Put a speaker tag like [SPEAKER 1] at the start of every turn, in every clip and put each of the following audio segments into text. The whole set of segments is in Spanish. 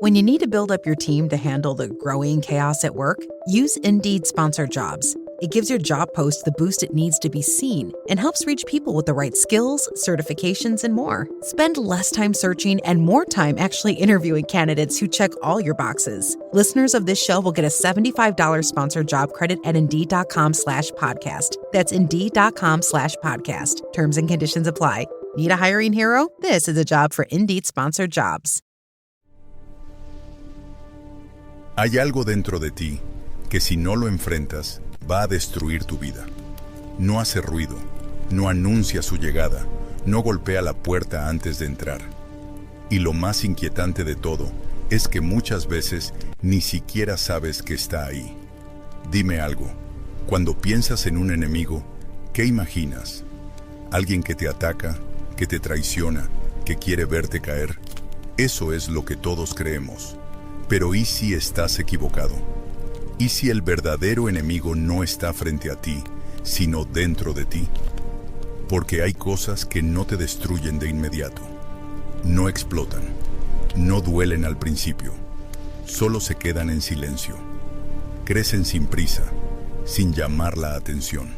[SPEAKER 1] When you need to build up your team to handle the growing chaos at work, use Indeed Sponsored Jobs. It gives your job post the boost it needs to be seen and helps reach people with the right skills, certifications, and more. Spend less time searching and more time actually interviewing candidates who check all your boxes. Listeners of this show will get a $75 sponsored job credit at Indeed.com/podcast. That's Indeed.com/podcast. Terms and conditions apply. Need a hiring hero? This is a job for Indeed Sponsored Jobs.
[SPEAKER 2] Hay algo dentro de ti que si no lo enfrentas, va a destruir tu vida. No hace ruido, no anuncia su llegada, no golpea la puerta antes de entrar. Y lo más inquietante de todo es que muchas veces ni siquiera sabes que está ahí. Dime algo, cuando piensas en un enemigo, ¿qué imaginas? ¿Alguien que te ataca, que te traiciona, que quiere verte caer? Eso es lo que todos creemos. Pero ¿y si estás equivocado? ¿Y si el verdadero enemigo no está frente a ti, sino dentro de ti? Porque hay cosas que no te destruyen de inmediato. No explotan, no duelen al principio, solo se quedan en silencio. Crecen sin prisa, sin llamar la atención.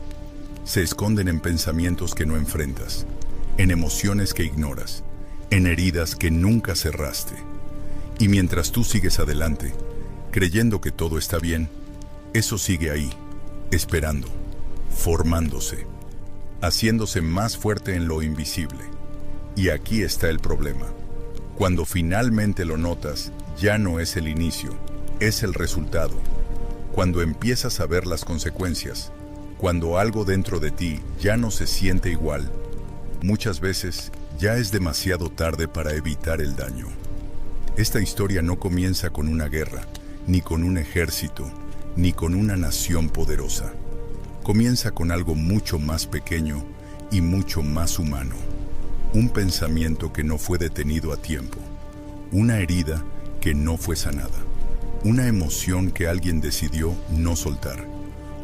[SPEAKER 2] Se esconden en pensamientos que no enfrentas, en emociones que ignoras, en heridas que nunca cerraste. Y mientras tú sigues adelante, creyendo que todo está bien, eso sigue ahí, esperando, formándose, haciéndose más fuerte en lo invisible. Y aquí está el problema. Cuando finalmente lo notas, ya no es el inicio, es el resultado. Cuando empiezas a ver las consecuencias, cuando algo dentro de ti ya no se siente igual, muchas veces ya es demasiado tarde para evitar el daño. Esta historia no comienza con una guerra, ni con un ejército, ni con una nación poderosa. Comienza con algo mucho más pequeño y mucho más humano. Un pensamiento que no fue detenido a tiempo. Una herida que no fue sanada. Una emoción que alguien decidió no soltar.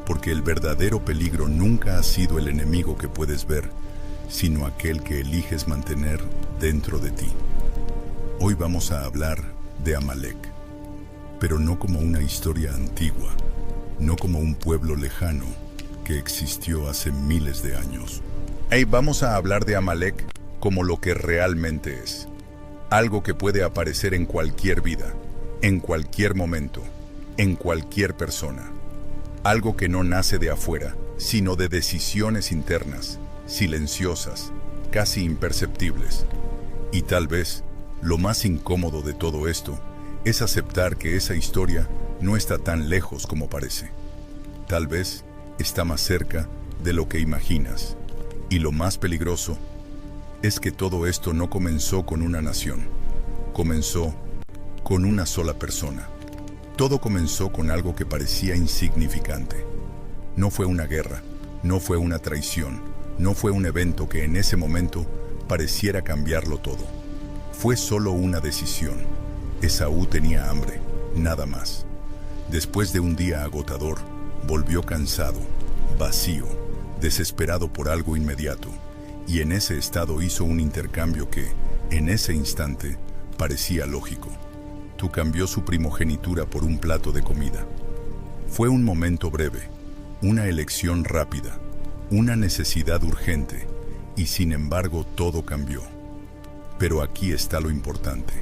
[SPEAKER 2] Porque el verdadero peligro nunca ha sido el enemigo que puedes ver, sino aquel que eliges mantener dentro de ti. Hoy vamos a hablar de Amalek, pero no como una historia antigua, no como un pueblo lejano que existió hace miles de años. Vamos a hablar de Amalek como lo que realmente es. Algo que puede aparecer en cualquier vida, en cualquier momento, en cualquier persona. Algo que no nace de afuera, sino de decisiones internas, silenciosas, casi imperceptibles. Y tal vez lo más incómodo de todo esto es aceptar que esa historia no está tan lejos como parece. Tal vez está más cerca de lo que imaginas. Y lo más peligroso es que todo esto no comenzó con una nación. Comenzó con una sola persona. Todo comenzó con algo que parecía insignificante. No fue una guerra, no fue una traición, no fue un evento que en ese momento pareciera cambiarlo todo. Fue solo una decisión. Esaú tenía hambre, nada más. Después de un día agotador, volvió cansado, vacío, desesperado por algo inmediato, y en ese estado hizo un intercambio que, en ese instante, parecía lógico. Tú cambió su primogenitura por un plato de comida. Fue un momento breve, una elección rápida, una necesidad urgente, y sin embargo todo cambió. Pero aquí está lo importante.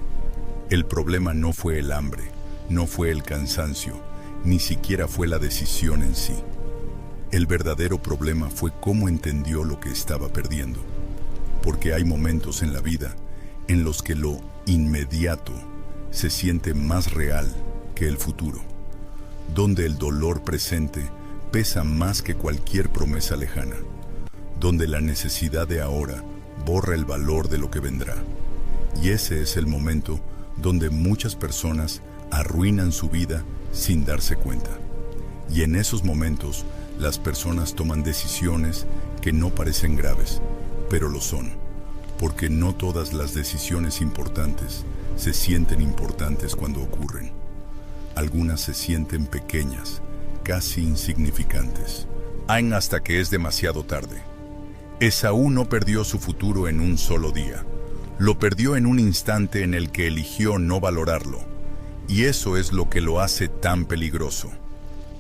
[SPEAKER 2] El problema no fue el hambre, no fue el cansancio, ni siquiera fue la decisión en sí. El verdadero problema fue cómo entendió lo que estaba perdiendo. Porque hay momentos en la vida en los que lo inmediato se siente más real que el futuro, donde el dolor presente pesa más que cualquier promesa lejana, donde la necesidad de ahora borra el valor de lo que vendrá. Y ese es el momento donde muchas personas arruinan su vida sin darse cuenta. Y en esos momentos, las personas toman decisiones que no parecen graves, pero lo son, porque no todas las decisiones importantes se sienten importantes cuando ocurren. Algunas se sienten pequeñas, casi insignificantes. Hasta que es demasiado tarde. Esaú no perdió su futuro en un solo día. Lo perdió en un instante en el que eligió no valorarlo. Y eso es lo que lo hace tan peligroso.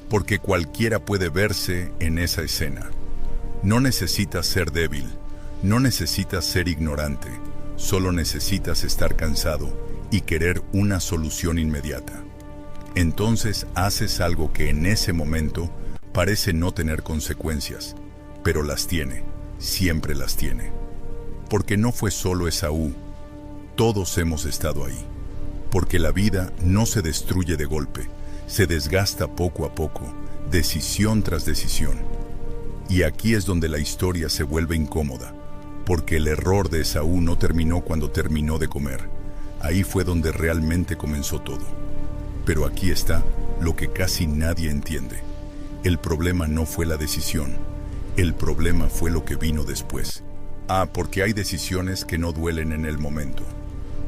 [SPEAKER 2] Porque cualquiera puede verse en esa escena. No necesitas ser débil, no necesitas ser ignorante, solo necesitas estar cansado y querer una solución inmediata. Entonces haces algo que en ese momento parece no tener consecuencias, pero las tiene, siempre las tiene. Porque no fue solo Esaú, todos hemos estado ahí. Porque la vida no se destruye de golpe, se desgasta poco a poco, decisión tras decisión. Y aquí es donde la historia se vuelve incómoda, porque el error de Esaú no terminó cuando terminó de comer. Ahí fue donde realmente comenzó todo. Pero aquí está lo que casi nadie entiende. El problema no fue la decisión, el problema fue lo que vino después. Porque hay decisiones que no duelen en el momento,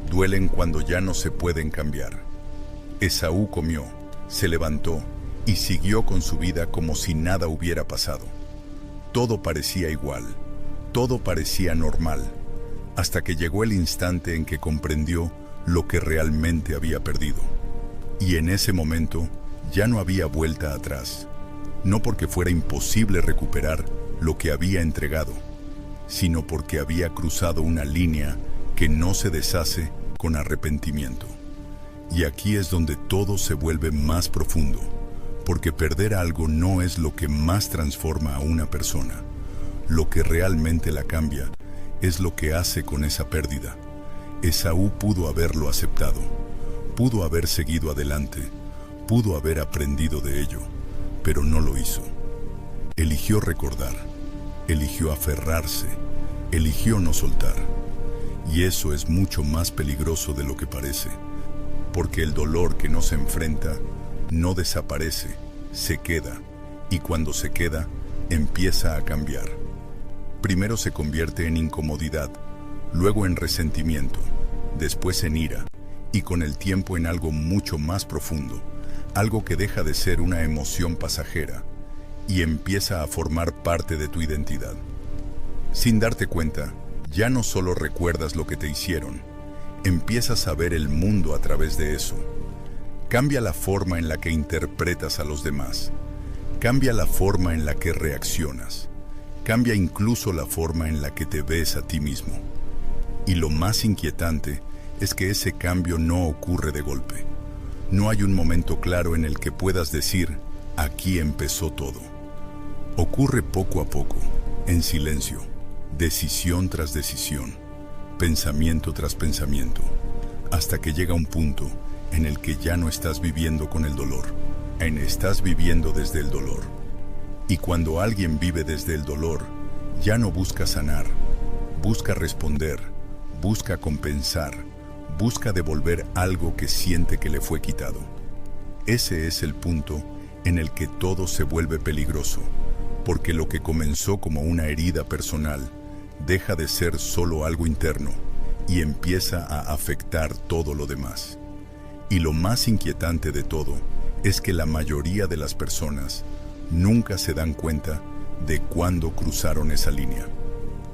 [SPEAKER 2] duelen cuando ya no se pueden cambiar. Esaú comió, se levantó y siguió con su vida como si nada hubiera pasado. Todo parecía igual, todo parecía normal, hasta que llegó el instante en que comprendió lo que realmente había perdido. Y en ese momento ya no había vuelta atrás, no porque fuera imposible recuperar lo que había entregado, sino porque había cruzado una línea que no se deshace con arrepentimiento. Y aquí es donde todo se vuelve más profundo, porque perder algo no es lo que más transforma a una persona. Lo que realmente la cambia es lo que hace con esa pérdida. Esaú pudo haberlo aceptado, pudo haber seguido adelante, pudo haber aprendido de ello, pero no lo hizo. Eligió recordar, eligió aferrarse, eligió no soltar. Y eso es mucho más peligroso de lo que parece, porque el dolor que no se enfrenta no desaparece, se queda, y cuando se queda, empieza a cambiar. Primero se convierte en incomodidad, luego en resentimiento, después en ira, y con el tiempo en algo mucho más profundo, algo que deja de ser una emoción pasajera, y empieza a formar parte de tu identidad. Sin darte cuenta, ya no solo recuerdas lo que te hicieron, empiezas a ver el mundo a través de eso. Cambia la forma en la que interpretas a los demás. Cambia la forma en la que reaccionas. Cambia incluso la forma en la que te ves a ti mismo. Y lo más inquietante es que ese cambio no ocurre de golpe. No hay un momento claro en el que puedas decir, aquí empezó todo. Ocurre poco a poco, en silencio, decisión tras decisión, pensamiento tras pensamiento, hasta que llega un punto en el que ya no estás viviendo con el dolor, estás viviendo desde el dolor. Y cuando alguien vive desde el dolor, ya no busca sanar, busca responder, busca compensar, busca devolver algo que siente que le fue quitado. Ese es el punto en el que todo se vuelve peligroso, porque lo que comenzó como una herida personal deja de ser solo algo interno y empieza a afectar todo lo demás. Y lo más inquietante de todo es que la mayoría de las personas nunca se dan cuenta de cuándo cruzaron esa línea.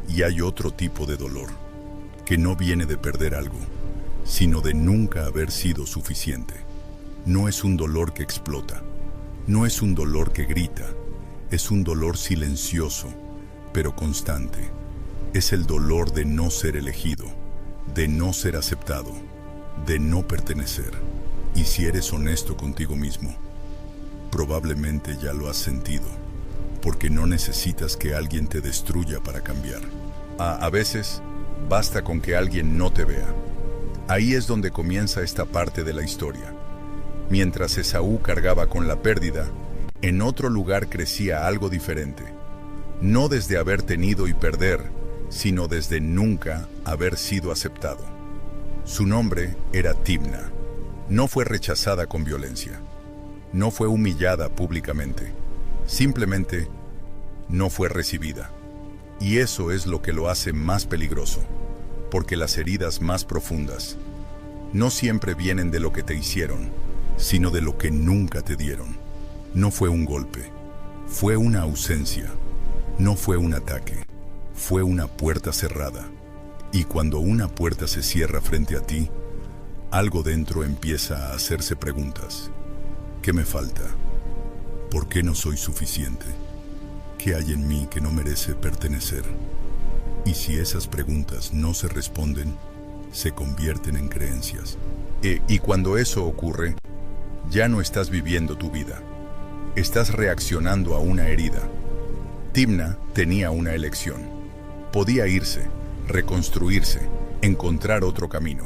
[SPEAKER 2] Y hay otro tipo de dolor, que no viene de perder algo, sino de nunca haber sido suficiente. No es un dolor que explota, no es un dolor que grita, es un dolor silencioso, pero constante. Es el dolor de no ser elegido, de no ser aceptado, de no pertenecer. Y si eres honesto contigo mismo, probablemente ya lo has sentido, porque no necesitas que alguien te destruya para cambiar. A veces, basta con que alguien no te vea. Ahí es donde comienza esta parte de la historia. Mientras Esaú cargaba con la pérdida, en otro lugar crecía algo diferente. No desde haber tenido y perder, sino desde nunca haber sido aceptado. Su nombre era Timna. No fue rechazada con violencia. No fue humillada públicamente. Simplemente no fue recibida. Y eso es lo que lo hace más peligroso, porque las heridas más profundas no siempre vienen de lo que te hicieron, sino de lo que nunca te dieron. No fue un golpe, fue una ausencia, no fue un ataque, fue una puerta cerrada. Y cuando una puerta se cierra frente a ti, algo dentro empieza a hacerse preguntas. ¿Qué me falta? ¿Por qué no soy suficiente? ¿Qué hay en mí que no merece pertenecer? Y si esas preguntas no se responden, se convierten en creencias. Y cuando eso ocurre, ya no estás viviendo tu vida. Estás reaccionando a una herida. Timna tenía una elección. Podía irse, reconstruirse, encontrar otro camino.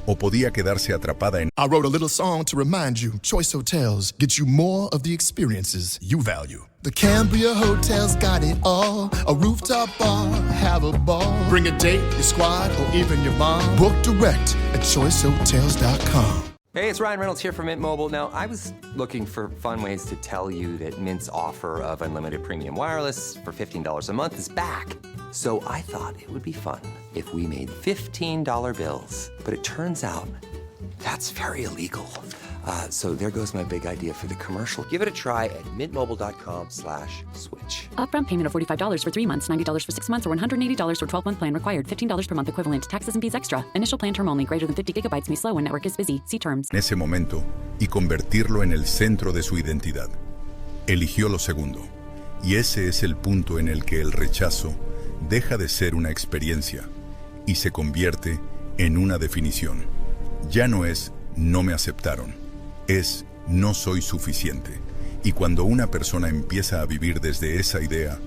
[SPEAKER 2] O podía quedarse atrapada en...
[SPEAKER 3] I wrote a little song to remind you. Choice Hotels get you more of the experiences you value. The Cambria Hotel's got it all. A rooftop bar, have a ball. Bring a date, your squad, or even your mom. Book direct at choicehotels.com.
[SPEAKER 4] Hey, it's Ryan Reynolds here from Mint Mobile. Now, I was looking for fun ways to tell you that Mint's offer of unlimited premium wireless for $15 a month is back. So I thought it would be fun if we made $15 bills. But it turns out that's very illegal. So there goes my big idea for the commercial. Give it a try at mintmobile.com/switch.
[SPEAKER 5] Upfront payment of $45 for 3 months, $90 for 6 months, or $180 for 12-month plan required. $15 per month equivalent. Taxes and fees extra. Initial plan term only. Greater than 50 gigabytes may slow when network is busy. See terms.
[SPEAKER 2] En ese momento y convertirlo en el centro de su identidad. Eligió lo segundo. Y ese es el punto en el que el rechazo deja de ser una experiencia y se convierte en una definición. Ya no es no me aceptaron, es no soy suficiente. Y cuando una persona empieza a vivir desde esa idea,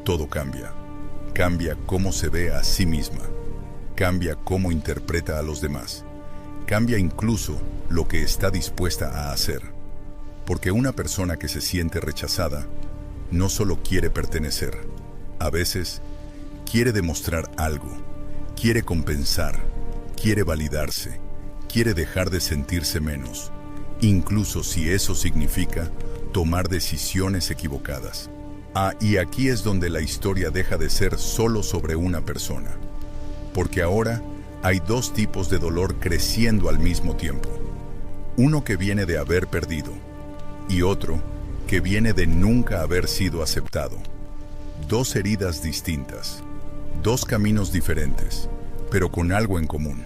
[SPEAKER 2] todo cambia. Cambia cómo se ve a sí misma, cambia cómo interpreta a los demás, cambia incluso lo que está dispuesta a hacer. Porque una persona que se siente rechazada no solo quiere pertenecer, a veces quiere demostrar algo, quiere compensar, quiere validarse, quiere dejar de sentirse menos, incluso si eso significa tomar decisiones equivocadas. Y aquí es donde la historia deja de ser solo sobre una persona, porque ahora hay dos tipos de dolor creciendo al mismo tiempo. Uno que viene de haber perdido y otro que viene de nunca haber sido aceptado. Dos heridas distintas, dos caminos diferentes, pero con algo en común.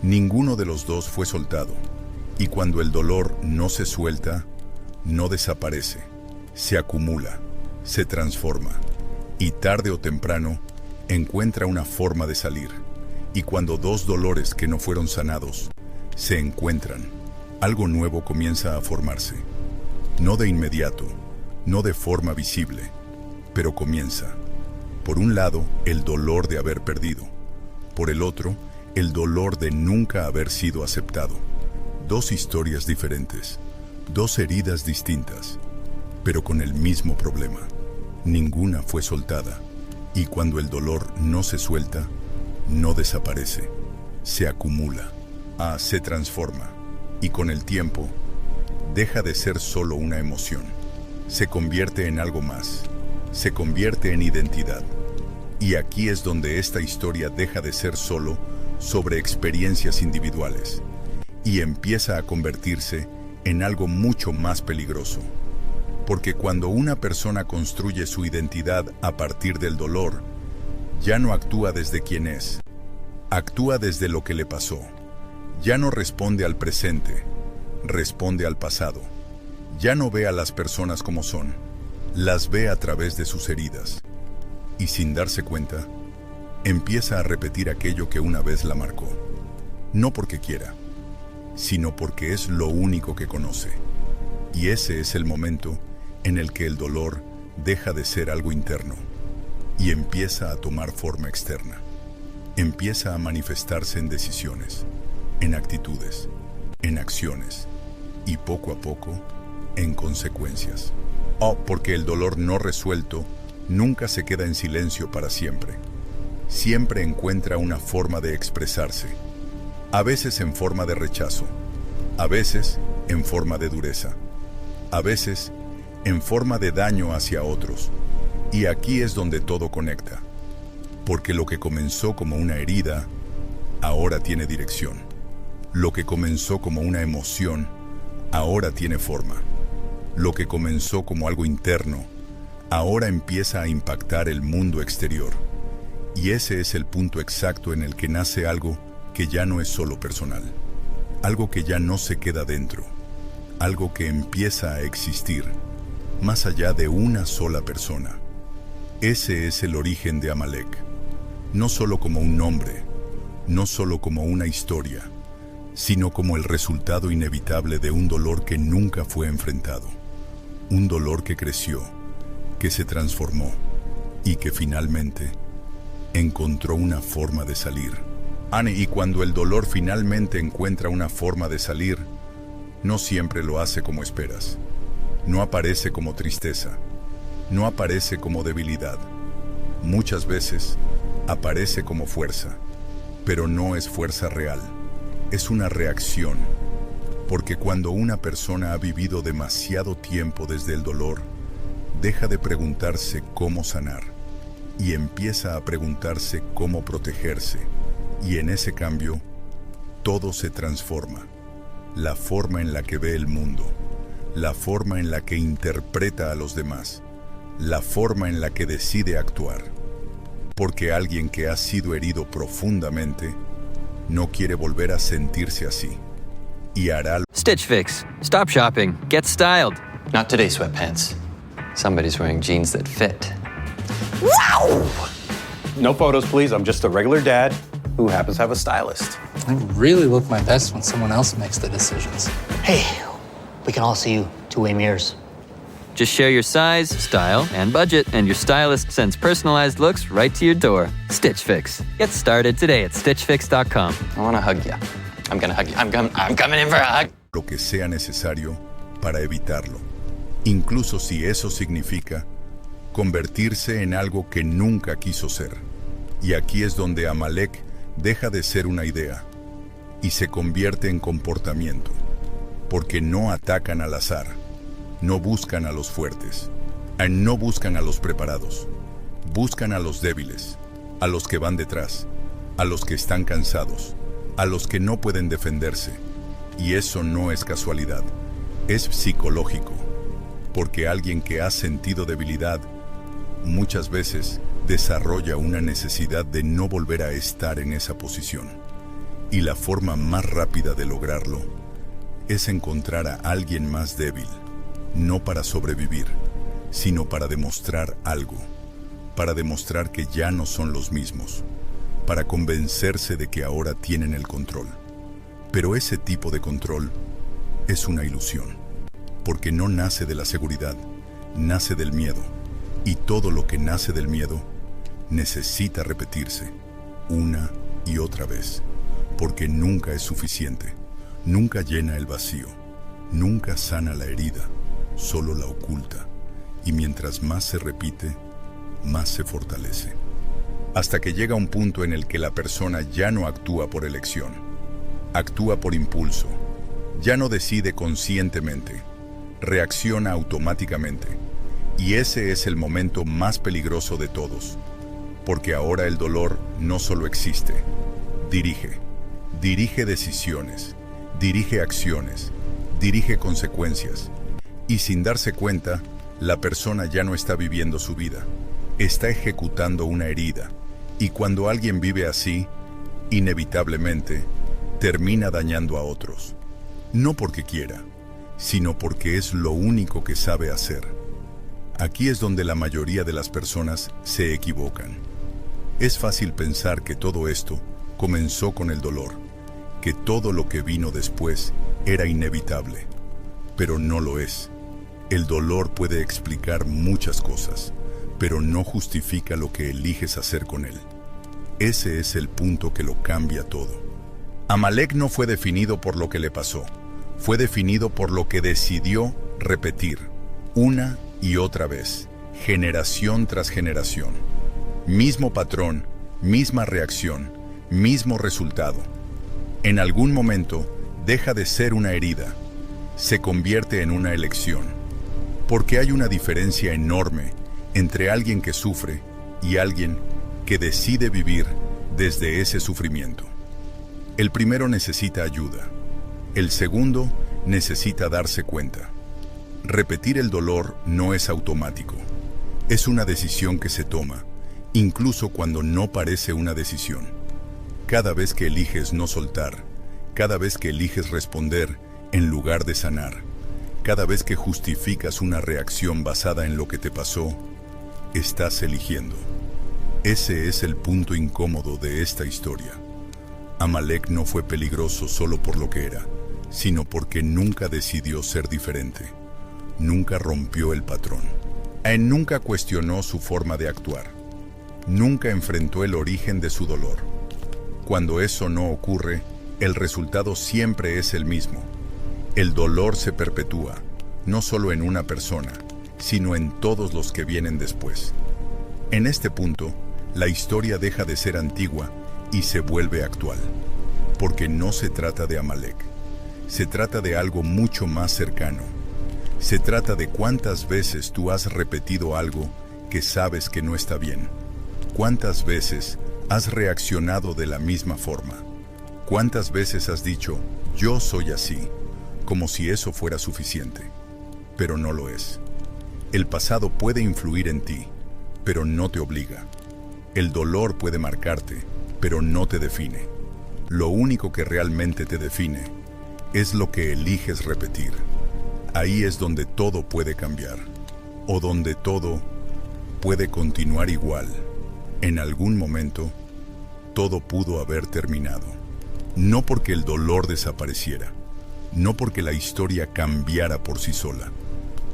[SPEAKER 2] Ninguno de los dos fue soltado, y cuando el dolor no se suelta, no desaparece, se acumula, se transforma, y tarde o temprano encuentra una forma de salir. Y cuando dos dolores que no fueron sanados se encuentran, algo nuevo comienza a formarse. No de inmediato, no de forma visible, pero comienza. Por un lado, el dolor de haber perdido. Por el otro, el dolor de nunca haber sido aceptado. Dos historias diferentes, dos heridas distintas, pero con el mismo problema. Ninguna fue soltada, y cuando el dolor no se suelta, no desaparece, se acumula, se transforma, y con el tiempo, deja de ser solo una emoción. Se convierte en algo más, se convierte en identidad. Y aquí es donde esta historia deja de ser solo sobre experiencias individuales y empieza a convertirse en algo mucho más peligroso. Porque cuando una persona construye su identidad a partir del dolor, ya no actúa desde quién es, actúa desde lo que le pasó. Ya no responde al presente, responde al pasado. Ya no ve a las personas como son, las ve a través de sus heridas. Y sin darse cuenta, empieza a repetir aquello que una vez la marcó. No porque quiera, sino porque es lo único que conoce. Y ese es el momento en el que el dolor deja de ser algo interno y empieza a tomar forma externa. Empieza a manifestarse en decisiones, en actitudes, en acciones y poco a poco en consecuencias. Porque el dolor no resuelto nunca se queda en silencio para siempre. Siempre encuentra una forma de expresarse, a veces en forma de rechazo, a veces en forma de dureza, a veces en forma de daño hacia otros. Y aquí es donde todo conecta, porque lo que comenzó como una herida, ahora tiene dirección. Lo que comenzó como una emoción, ahora tiene forma. Lo que comenzó como algo interno, ahora empieza a impactar el mundo exterior. Y ese es el punto exacto en el que nace algo que ya no es solo personal, algo que ya no se queda dentro, algo que empieza a existir más allá de una sola persona. Ese es el origen de Amalek, no solo como un nombre, no solo como una historia, sino como el resultado inevitable de un dolor que nunca fue enfrentado, un dolor que creció, que se transformó y que finalmente encontró una forma de salir. Y cuando el dolor finalmente encuentra una forma de salir, no siempre lo hace como esperas. No aparece como tristeza, no aparece como debilidad. Muchas veces aparece como fuerza, pero no es fuerza real, es una reacción. Porque cuando una persona ha vivido demasiado tiempo desde el dolor, deja de preguntarse cómo sanar y empieza a preguntarse cómo protegerse. Y en ese cambio, todo se transforma. La forma en la que ve el mundo, la forma en la que interpreta a los demás, la forma en la que decide actuar. Porque alguien que ha sido herido profundamente no quiere volver a sentirse así. Y hará.
[SPEAKER 6] Stitch Fix. Stop shopping. Get styled.
[SPEAKER 7] Not today, sweatpants. Somebody's wearing jeans that fit.
[SPEAKER 8] Wow! No photos, please. I'm just a regular dad who happens to have a stylist.
[SPEAKER 9] I really look my best when someone else makes the decisions.
[SPEAKER 10] Hey, we can all see you two-way mirrors.
[SPEAKER 6] Just share your size, style, and budget, and your stylist sends personalized looks right to your door. Stitch Fix. Get started today at StitchFix.com.
[SPEAKER 7] I want to hug you. I'm gonna hug you. I'm coming in for a hug.
[SPEAKER 2] Lo que sea necesario para evitarlo, incluso si eso significa convertirse en algo que nunca quiso ser. Y aquí es donde Amalek deja de ser una idea y se convierte en comportamiento, porque no atacan al azar, no buscan a los fuertes, no buscan a los preparados, buscan a los débiles, a los que van detrás, a los que están cansados, a los que no pueden defenderse. Y eso no es casualidad, es psicológico, porque alguien que ha sentido debilidad muchas veces desarrolla una necesidad de no volver a estar en esa posición. Y la forma más rápida de lograrlo es encontrar a alguien más débil, no para sobrevivir, sino para demostrar algo, para demostrar que ya no son los mismos, para convencerse de que ahora tienen el control. Pero ese tipo de control es una ilusión, porque no nace de la seguridad, nace del miedo, y todo lo que nace del miedo necesita repetirse una y otra vez, porque nunca es suficiente, nunca llena el vacío, nunca sana la herida, solo la oculta, y mientras más se repite, más se fortalece. Hasta que llega un punto en el que la persona ya no actúa por elección, actúa por impulso, ya no decide conscientemente, reacciona automáticamente. Y ese es el momento más peligroso de todos, porque ahora el dolor no solo existe, dirige decisiones, dirige acciones, dirige consecuencias. Y sin darse cuenta, la persona ya no está viviendo su vida, está ejecutando una herida. Y cuando alguien vive así, inevitablemente, termina dañando a otros. No porque quiera, sino porque es lo único que sabe hacer. Aquí es donde la mayoría de las personas se equivocan. Es fácil pensar que todo esto comenzó con el dolor, que todo lo que vino después era inevitable, pero no lo es. El dolor puede explicar muchas cosas, pero no justifica lo que eliges hacer con él. Ese es el punto que lo cambia todo. Amalek no fue definido por lo que le pasó, fue definido por lo que decidió repetir, una y otra vez, generación tras generación. Mismo patrón, misma reacción, mismo resultado. En algún momento deja de ser una herida, se convierte en una elección. Porque hay una diferencia enorme entre alguien que sufre y alguien que decide vivir desde ese sufrimiento. El primero necesita ayuda, el segundo necesita darse cuenta. Repetir el dolor no es automático, es una decisión que se toma incluso cuando no parece una decisión. Cada vez que eliges no soltar, cada vez que eliges responder en lugar de sanar, cada vez que justificas una reacción basada en lo que te pasó, estás eligiendo. Ese es el punto incómodo de esta historia. Amalek no fue peligroso solo por lo que era, sino porque nunca decidió ser diferente. Nunca rompió el patrón. Nunca cuestionó su forma de actuar. Nunca enfrentó el origen de su dolor. Cuando eso no ocurre, el resultado siempre es el mismo. El dolor se perpetúa, no solo en una persona, sino en todos los que vienen después. En este punto, la historia deja de ser antigua y se vuelve actual, porque no se trata de Amalek. Se trata de algo mucho más cercano. Se trata de cuántas veces tú has repetido algo que sabes que no está bien. Cuántas veces has reaccionado de la misma forma. Cuántas veces has dicho, yo soy así, como si eso fuera suficiente. Pero no lo es. El pasado puede influir en ti, pero no te obliga. El dolor puede marcarte, pero no te define. Lo único que realmente te define es lo que eliges repetir. Ahí es donde todo puede cambiar, o donde todo puede continuar igual. En algún momento, todo pudo haber terminado. No porque el dolor desapareciera, no porque la historia cambiara por sí sola,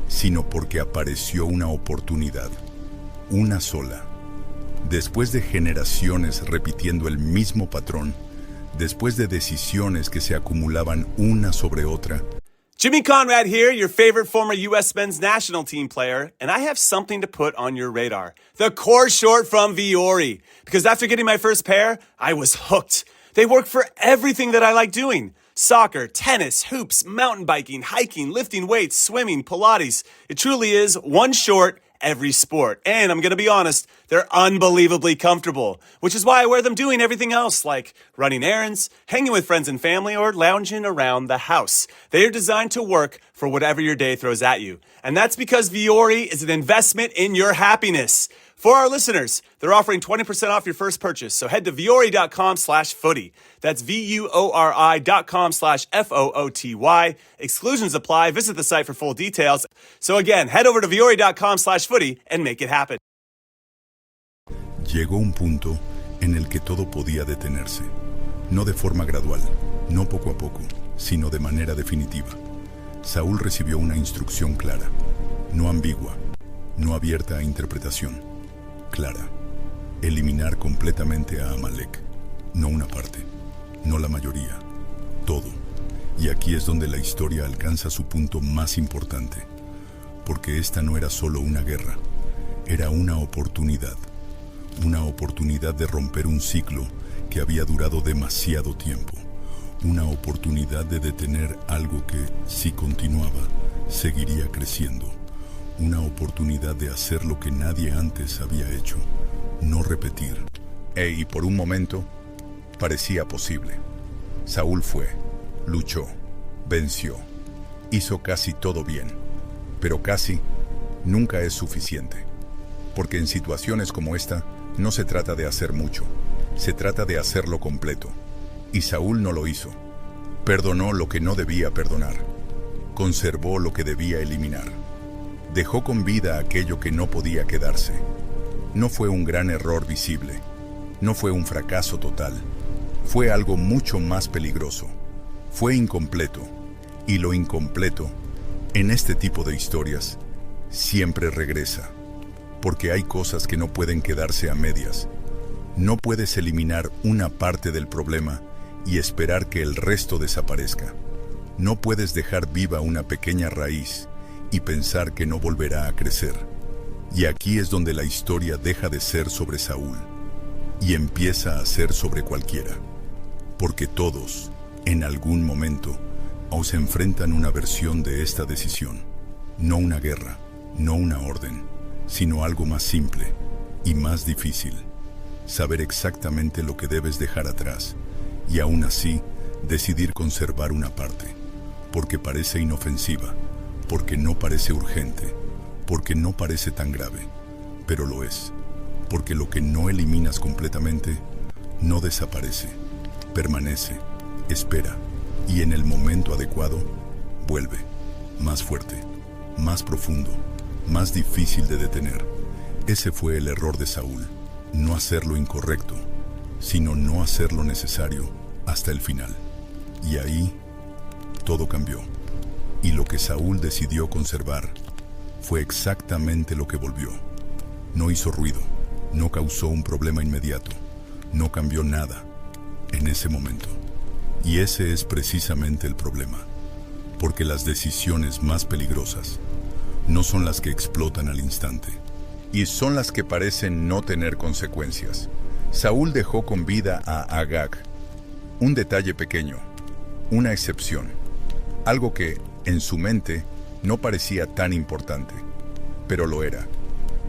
[SPEAKER 2] sino porque apareció una oportunidad, una sola. Después de generaciones repitiendo el mismo patrón, después de decisiones que se acumulaban una sobre otra.
[SPEAKER 11] Jimmy Conrad here, your favorite former U.S. men's national team player, and I have something to put on your radar. The core short from Viore. Because after getting my first pair, I was hooked. They work for everything that I like doing. Soccer, tennis, hoops, mountain biking, hiking, lifting weights, swimming, Pilates. It truly is one short every sport. And I'm going to be honest, they're unbelievably comfortable, which is why I wear them doing everything else, like running errands, hanging with friends and family, or lounging around the house. They are designed to work for whatever your day throws at you. And that's because Viore is an investment in your happiness. For our listeners, they're offering 20% off your first purchase, so head to Viore.com/footy. That's VUORI.com/FOOTY. Exclusions apply. Visit the site for full details. So again, head over to Viore.com/footy and make it happen.
[SPEAKER 2] Llegó un punto en el que todo podía detenerse. No de forma gradual, no poco a poco, sino de manera definitiva. Saúl recibió una instrucción clara, no ambigua, no abierta a interpretación. Clara, eliminar completamente a Amalek, no una parte, no la mayoría, todo. Y aquí es donde la historia alcanza su punto más importante, porque esta no era solo una guerra, era una oportunidad de romper un ciclo que había durado demasiado tiempo, una oportunidad de detener algo que, si continuaba, seguiría creciendo. Una oportunidad de hacer lo que nadie antes había hecho, no repetir. Y por un momento, parecía posible. Saúl fue, luchó, venció, hizo casi todo bien. Pero casi nunca es suficiente. Porque en situaciones como esta, no se trata de hacer mucho, se trata de hacerlo completo. Y Saúl no lo hizo. Perdonó lo que no debía perdonar. Conservó lo que debía eliminar. Dejó con vida aquello que no podía quedarse. No fue un gran error visible. No fue un fracaso total. Fue algo mucho más peligroso. Fue incompleto. Y lo incompleto, en este tipo de historias, siempre regresa. Porque hay cosas que no pueden quedarse a medias. No puedes eliminar una parte del problema y esperar que el resto desaparezca. No puedes dejar viva una pequeña raíz y pensar que no volverá a crecer. Y aquí es donde la historia deja de ser sobre Saúl y empieza a ser sobre cualquiera. Porque todos, en algún momento, os enfrentan una versión de esta decisión. No una guerra, no una orden, sino algo más simple y más difícil. Saber exactamente lo que debes dejar atrás y aún así decidir conservar una parte, porque parece inofensiva, porque no parece urgente, porque no parece tan grave, pero lo es, porque lo que no eliminas completamente no desaparece, permanece, espera y en el momento adecuado vuelve, más fuerte, más profundo, más difícil de detener. Ese fue el error de Saúl, no hacer lo incorrecto, sino no hacer lo necesario hasta el final. Y ahí todo cambió. Y lo que Saúl decidió conservar fue exactamente lo que volvió. No hizo ruido, no causó un problema inmediato, no cambió nada en ese momento. Y ese es precisamente el problema, porque las decisiones más peligrosas no son las que explotan al instante, y son las que parecen no tener consecuencias. Saúl dejó con vida a Agag, un detalle pequeño, una excepción, algo que en su mente no parecía tan importante, pero lo era,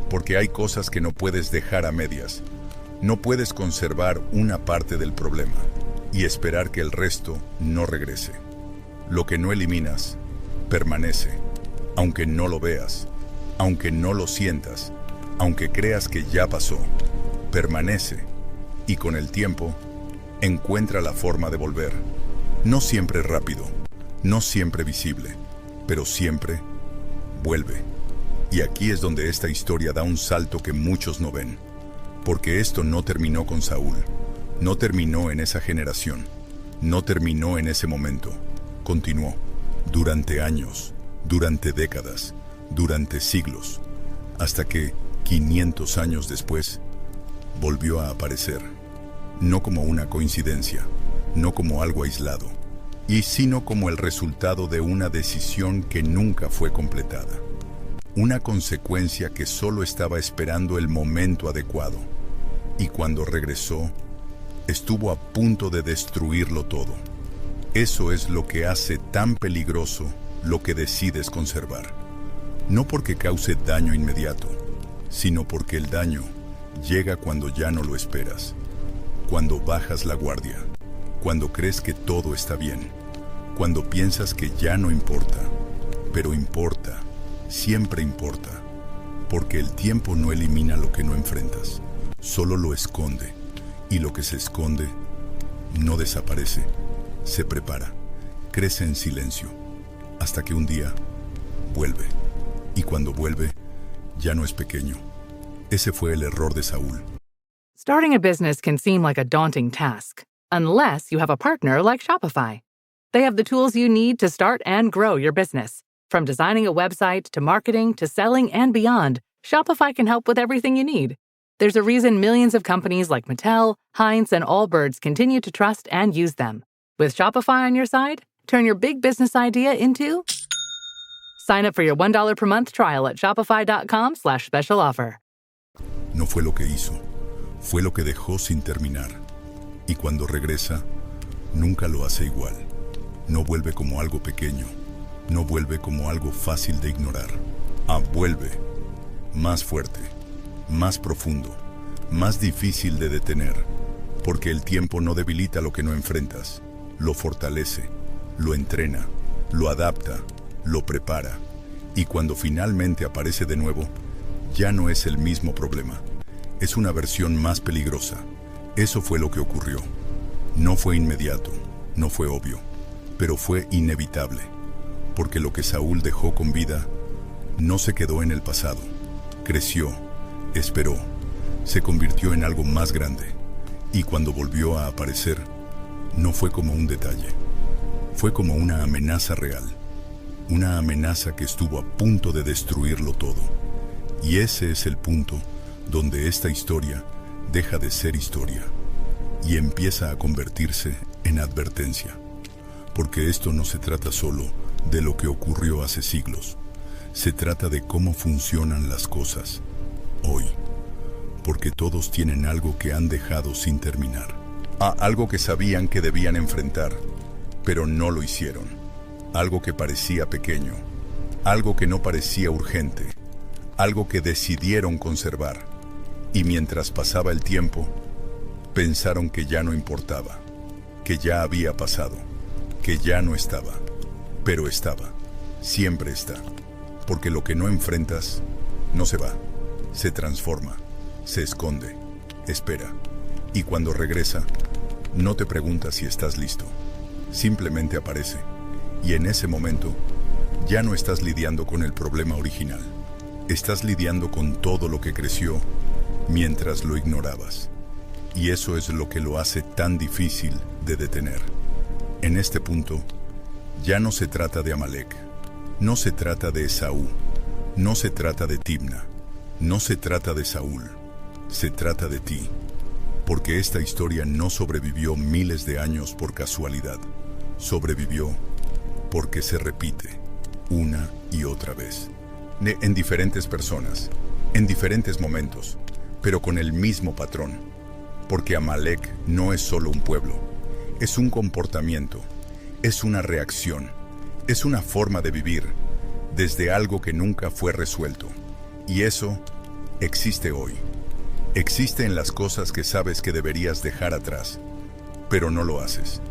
[SPEAKER 2] porque hay cosas que no puedes dejar a medias. No puedes conservar una parte del problema y esperar que el resto no regrese. Lo que no eliminas, permanece, aunque no lo veas, aunque no lo sientas, aunque creas que ya pasó, permanece y con el tiempo encuentra la forma de volver. No siempre rápido, no siempre visible, pero siempre vuelve. Y aquí es donde esta historia da un salto que muchos no ven. Porque esto no terminó con Saúl, no terminó en esa generación, no terminó en ese momento, continuó durante años, durante décadas, durante siglos, hasta que 500 años después volvió a aparecer, no como una coincidencia, no como algo aislado, y sino como el resultado de una decisión que nunca fue completada, una consecuencia que solo estaba esperando el momento adecuado. Y cuando regresó, estuvo a punto de destruirlo todo. Eso es lo que hace tan peligroso lo que decides conservar. No porque cause daño inmediato, sino porque el daño llega cuando ya no lo esperas, cuando bajas la guardia, cuando crees que todo está bien, cuando piensas que ya no importa, pero importa, siempre importa, porque el tiempo no elimina lo que no enfrentas. Solo lo esconde, y lo que se esconde no desaparece, se prepara, crece en silencio, hasta que un día vuelve, y cuando vuelve, ya no es pequeño. Ese fue el error de Saúl.
[SPEAKER 12] Starting a business can seem like a daunting task, unless you have a partner like Shopify. They have the tools you need to start and grow your business. From designing a website, to marketing, to selling, and beyond, Shopify can help with everything you need. There's a reason millions of companies like Mattel, Heinz, and Allbirds continue to trust and use them. With Shopify on your side, turn your big business idea into... Sign up for your $1 per month trial at shopify.com/special offer.
[SPEAKER 2] No fue lo que hizo, fue lo que dejó sin terminar. Y cuando regresa, nunca lo hace igual. No vuelve como algo pequeño, no vuelve como algo fácil de ignorar. Vuelve más fuerte, más profundo, más difícil de detener, porque el tiempo no debilita lo que no enfrentas, lo fortalece, lo entrena, lo adapta, lo prepara, y cuando finalmente aparece de nuevo, ya no es el mismo problema, es una versión más peligrosa. Eso fue lo que ocurrió. No fue inmediato, no fue obvio, pero fue inevitable, porque lo que Saúl dejó con vida no se quedó en el pasado, creció, esperó, se convirtió en algo más grande, y cuando volvió a aparecer, no fue como un detalle, fue como una amenaza real, una amenaza que estuvo a punto de destruirlo todo. Y ese es el punto donde esta historia deja de ser historia y empieza a convertirse en advertencia, porque esto no se trata solo de lo que ocurrió hace siglos, se trata de cómo funcionan las cosas hoy, porque todos tienen algo que han dejado sin terminar, algo que sabían que debían enfrentar, pero no lo hicieron, algo que parecía pequeño, algo que no parecía urgente, algo que decidieron conservar, y mientras pasaba el tiempo, pensaron que ya no importaba, que ya había pasado, que ya no estaba, pero estaba, siempre está, porque lo que no enfrentas no se va, se transforma, se esconde, espera, y cuando regresa, no te pregunta si estás listo. Simplemente aparece, y en ese momento, ya no estás lidiando con el problema original. Estás lidiando con todo lo que creció mientras lo ignorabas. Y eso es lo que lo hace tan difícil de detener. En este punto, ya no se trata de Amalek, no se trata de Esaú, no se trata de Timna, no se trata de Saúl, se trata de ti. Porque esta historia no sobrevivió miles de años por casualidad, sobrevivió porque se repite una y otra vez, en diferentes personas, en diferentes momentos, pero con el mismo patrón. Porque Amalek no es solo un pueblo, es un comportamiento, es una reacción, es una forma de vivir desde algo que nunca fue resuelto. Y eso existe hoy. Existe en las cosas que sabes que deberías dejar atrás, pero no lo haces.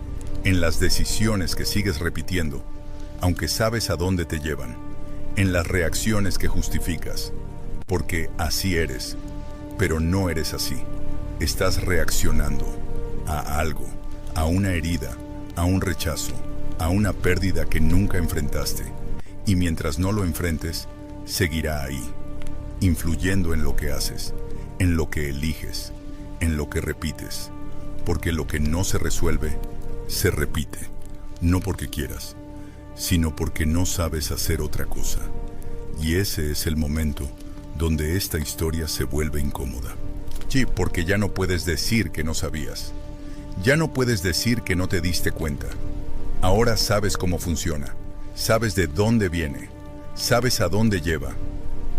[SPEAKER 2] En las decisiones que sigues repitiendo, aunque sabes a dónde te llevan. En las reacciones que justificas, porque así eres, pero no eres así. Estás reaccionando a algo, a una herida, a un rechazo, a una pérdida que nunca enfrentaste. Y mientras no lo enfrentes, seguirá ahí, influyendo en lo que haces, en lo que eliges, en lo que repites. Porque lo que no se resuelve, se repite. No porque quieras, sino porque no sabes hacer otra cosa. Y ese es el momento donde esta historia se vuelve incómoda. Sí, porque ya no puedes decir que no sabías. Ya no puedes decir que no te diste cuenta. Ahora sabes cómo funciona. Sabes de dónde viene. Sabes a dónde lleva.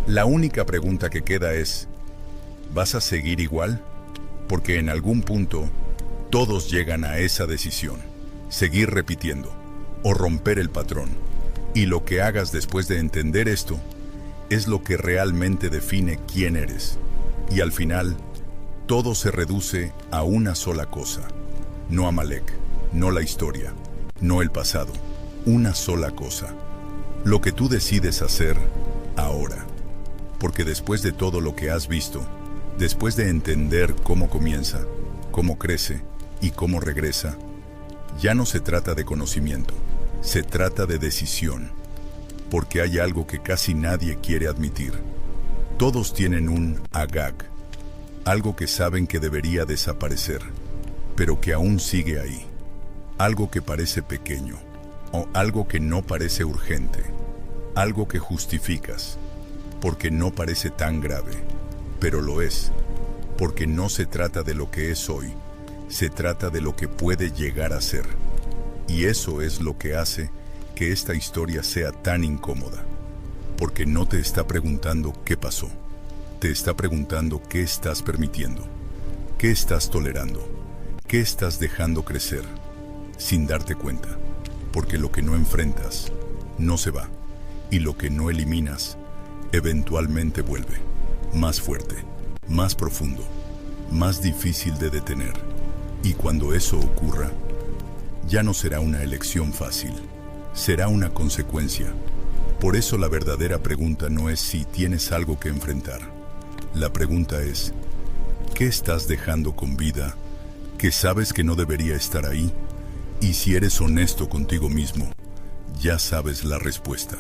[SPEAKER 2] La única pregunta que queda es, ¿vas a seguir igual? Porque en algún punto, todos llegan a esa decisión. Seguir repitiendo o romper el patrón. Y lo que hagas después de entender esto es lo que realmente define quién eres. Y al final, todo se reduce a una sola cosa. No Amalek, no la historia, no el pasado. Una sola cosa. Lo que tú decides hacer ahora. Porque después de todo lo que has visto, después de entender cómo comienza, cómo crece y cómo regresa, ya no se trata de conocimiento, se trata de decisión. Porque hay algo que casi nadie quiere admitir. Todos tienen un Agag, algo que saben que debería desaparecer, pero que aún sigue ahí. Algo que parece pequeño, o algo que no parece urgente, algo que justificas, porque no parece tan grave, pero lo es, porque no se trata de lo que es hoy, se trata de lo que puede llegar a ser. Y eso es lo que hace que esta historia sea tan incómoda, porque no te está preguntando qué pasó, te está preguntando qué estás permitiendo, qué estás tolerando, qué estás dejando crecer, sin darte cuenta, porque lo que no enfrentas no se va, y lo que no eliminas eventualmente vuelve, más fuerte, más profundo, más difícil de detener. Y cuando eso ocurra, ya no será una elección fácil, será una consecuencia. Por eso la verdadera pregunta no es si tienes algo que enfrentar. La pregunta es, ¿qué estás dejando con vida que sabes que no debería estar ahí? Y si eres honesto contigo mismo, ya sabes la respuesta.